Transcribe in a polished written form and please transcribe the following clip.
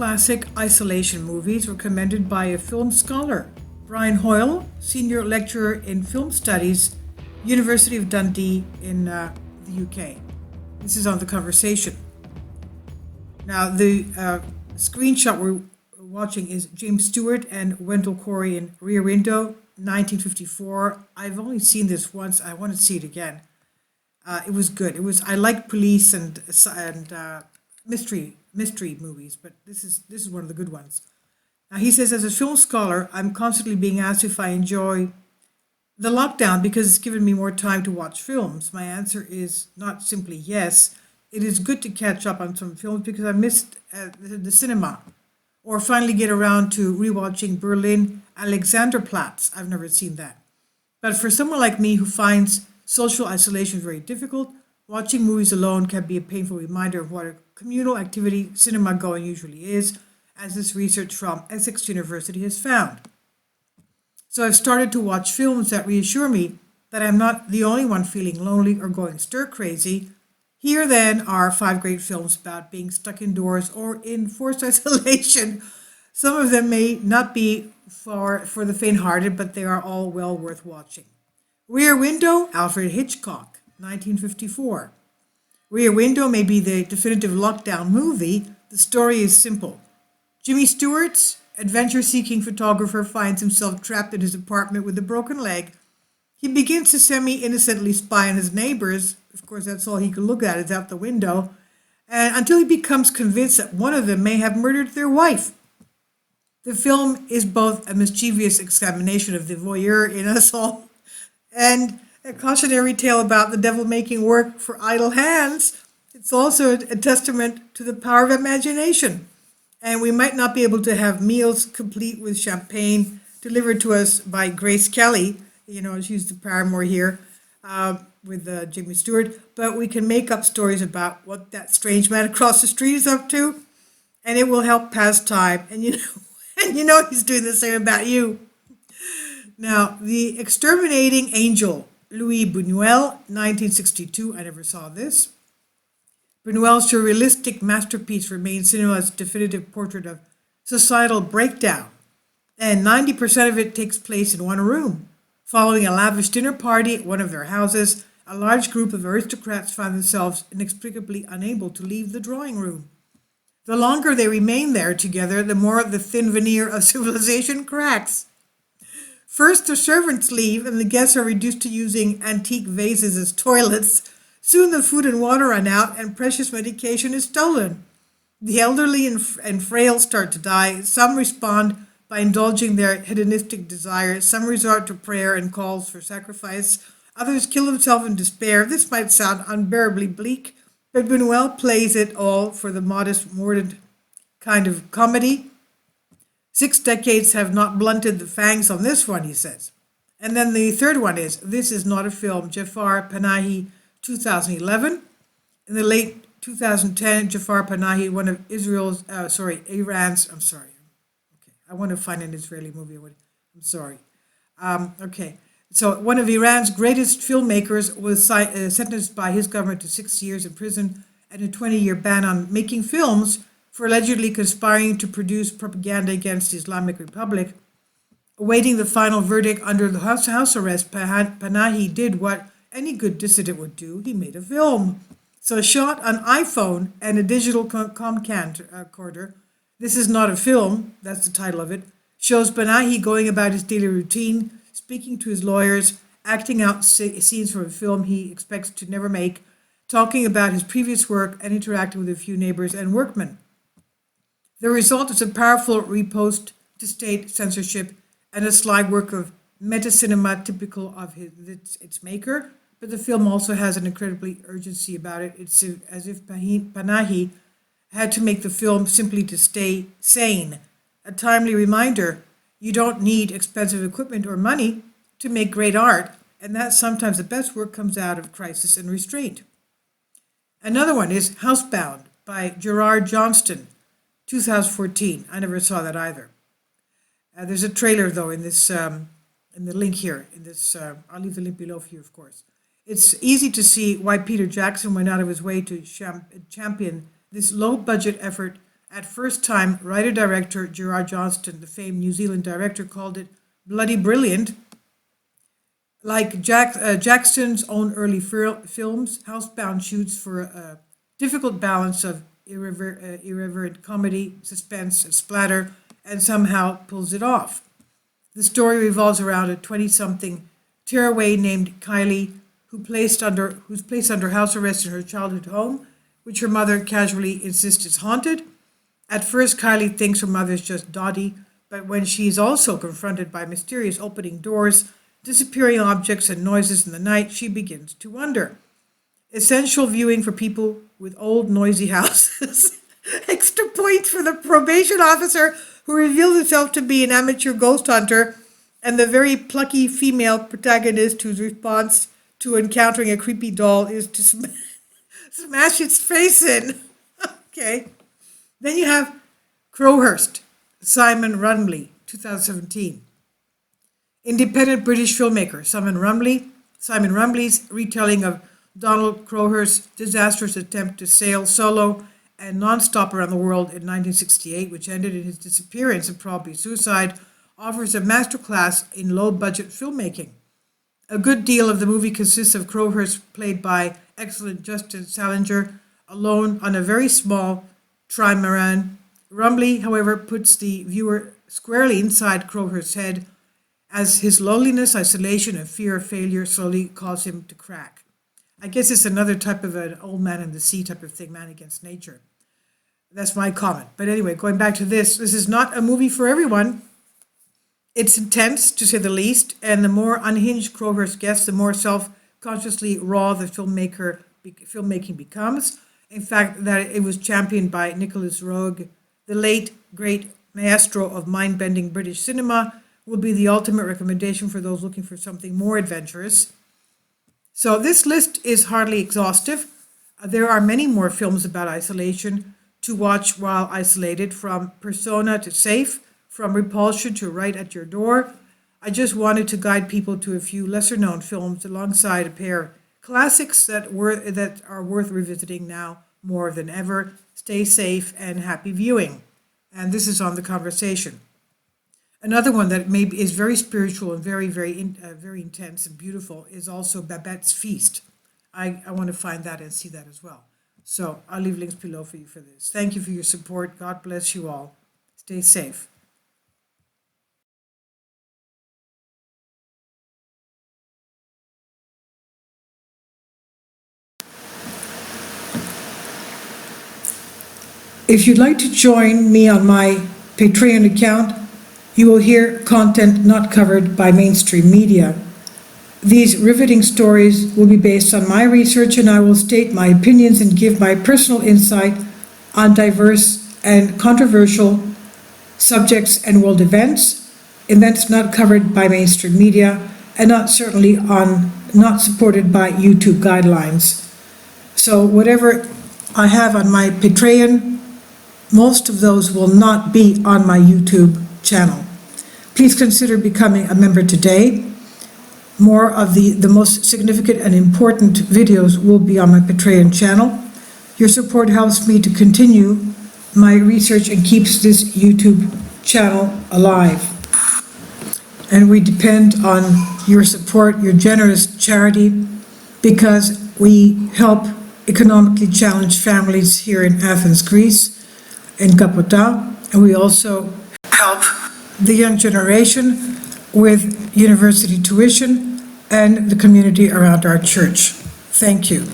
classic isolation movies recommended by a film scholar, Brian Hoyle, senior lecturer in film studies, University of Dundee in the UK. This is on the conversation. Now, the screenshot we're watching is James Stewart and Wendell Corey in Rear Window, 1954. I've only seen this once. I want to see it again. It was good. I like police and mystery movies, but this is one of the good ones. Now he says, as a film scholar, I'm constantly being asked if I enjoy the lockdown because it's given me more time to watch films. My answer is not simply yes. It is good to catch up on some films because I missed the cinema, or finally get around to rewatching Berlin Alexanderplatz. I've never seen that. But for someone like me who finds social isolation very difficult, watching movies alone can be a painful reminder of what a communal activity cinema going usually is, as this research from Essex University has found. So I've started to watch films that reassure me that I'm not the only one feeling lonely or going stir crazy. Here then are 5 great films about being stuck indoors or in forced isolation. Some of them may not be for the faint-hearted, but they are all well worth watching. Rear Window, Alfred Hitchcock, 1954. Rear Window may be the definitive lockdown movie. The story is simple. Jimmy Stewart's adventure-seeking photographer finds himself trapped in his apartment with a broken leg. He begins to semi-innocently spy on his neighbors. Of course, that's all he can look at is out the window. And until he becomes convinced that one of them may have murdered their wife. The film is both a mischievous examination of the voyeur in us all and a cautionary tale about the devil making work for idle hands. It's also a testament to the power of imagination. And we might not be able to have meals complete with champagne delivered to us by Grace Kelly. You know, she's the paramour here with Jimmy Stewart. But we can make up stories about what that strange man across the street is up to. And it will help pass time. And you know he's doing the same about you. Now, The Exterminating Angel, Louis Buñuel, 1962. I never saw this. Buñuel's surrealistic masterpiece remains cinema's definitive portrait of societal breakdown, and 90% of it takes place in one room. Following a lavish dinner party at one of their houses, a large group of aristocrats find themselves inexplicably unable to leave the drawing room. The longer they remain there together, the more the thin veneer of civilization cracks. First, the servants leave, and the guests are reduced to using antique vases as toilets. Soon the food and water run out, and precious medication is stolen. The elderly and frail start to die. Some respond by indulging their hedonistic desires. Some resort to prayer and calls for sacrifice. Others kill themselves in despair. This might sound unbearably bleak, but Buñuel plays it all for the modest, mordant kind of comedy. 6 decades have not blunted the fangs on this one, he says. And then the third one is, This Is Not a Film, Jafar Panahi, 2011. In the late 2010, Jafar Panahi, one of Iran's, I want to find an Israeli movie. So one of Iran's greatest filmmakers was sentenced by his government to 6 years in prison and a 20-year ban on making films for allegedly conspiring to produce propaganda against the Islamic Republic. Awaiting the final verdict under the house arrest, Panahi did what any good dissident would do. He made a film. So shot on iPhone and a digital camcorder, This Is Not a Film, that's the title of it, shows Panahi going about his daily routine, speaking to his lawyers, acting out scenes from a film he expects to never make, talking about his previous work, and interacting with a few neighbors and workmen. The result is a powerful riposte to state censorship and a sly work of meta-cinema typical of its maker, but the film also has an incredibly urgency about it. It's as if Panahi had to make the film simply to stay sane. A timely reminder, you don't need expensive equipment or money to make great art, and that sometimes the best work comes out of crisis and restraint. Another one is Housebound by Gerard Johnston, 2014. I never saw that either. There's a trailer, though, in this in the link here. I'll leave the link below for you, of course. It's easy to see why Peter Jackson went out of his way to champion this low-budget effort At first time, writer-director Gerard Johnston, the famed New Zealand director, called it bloody brilliant. Like Jackson's own early films, Housebound shoots for a difficult balance of irreverent comedy, suspense, and splatter, and somehow pulls it off. The story revolves around a 20-something tearaway named Kylie, who's placed under house arrest in her childhood home, which her mother casually insists is haunted. At first, Kylie thinks her mother is just dotty, but when she is also confronted by mysterious opening doors, disappearing objects, and noises in the night, she begins to wonder. Essential viewing for people with old, noisy houses. Extra points for the probation officer who reveals himself to be an amateur ghost hunter, and the very plucky female protagonist whose response to encountering a creepy doll is to smash its face in. Okay. Then you have Crowhurst, Simon Rumley, 2017. Independent British filmmaker Simon Rumley's retelling of Donald Crowhurst's disastrous attempt to sail solo and non-stop around the world in 1968, which ended in his disappearance and probably suicide, offers a masterclass in low-budget filmmaking. A good deal of the movie consists of Crowhurst, played by excellent Justin Salinger, alone on a very small trimaran. Rumley, however, puts the viewer squarely inside Crowhurst's head as his loneliness, isolation, and fear of failure slowly cause him to crack. I guess it's another type of an old man in the sea type of thing, man against nature. That's my comment. But anyway, going back to this is not a movie for everyone. It's intense, to say the least, and the more unhinged Crowhurst gets, the more self-consciously raw the filmmaking becomes. In fact, that it was championed by Nicholas Roeg, the late, great maestro of mind-bending British cinema, will be the ultimate recommendation for those looking for something more adventurous. So this list is hardly exhaustive. There are many more films about isolation to watch while isolated, from Persona to Safe, from Repulsion to Right at Your Door. I just wanted to guide people to a few lesser-known films alongside a pair of classics that are worth revisiting now more than ever. Stay safe and happy viewing. And this is on The Conversation. Another one that maybe is very spiritual and very intense and beautiful is also Babette's Feast. I want to find that and see that as well. So I'll leave links below for you for this. Thank you for your support. God bless you all. Stay safe. If you'd like to join me on my Patreon account, you will hear content not covered by mainstream media. These riveting stories will be based on my research, and I will state my opinions and give my personal insight on diverse and controversial subjects and world events not covered by mainstream media, and not supported by YouTube guidelines. So whatever I have on my Patreon, most of those will not be on my YouTube channel. Please consider becoming a member today. More of the most significant and important videos will be on my Patreon channel. Your support helps me to continue my research and keeps this YouTube channel alive. And we depend on your support, your generous charity, because we help economically challenged families here in Athens, Greece, in Kapota, and we also help the young generation with university tuition and the community around our church. Thank you.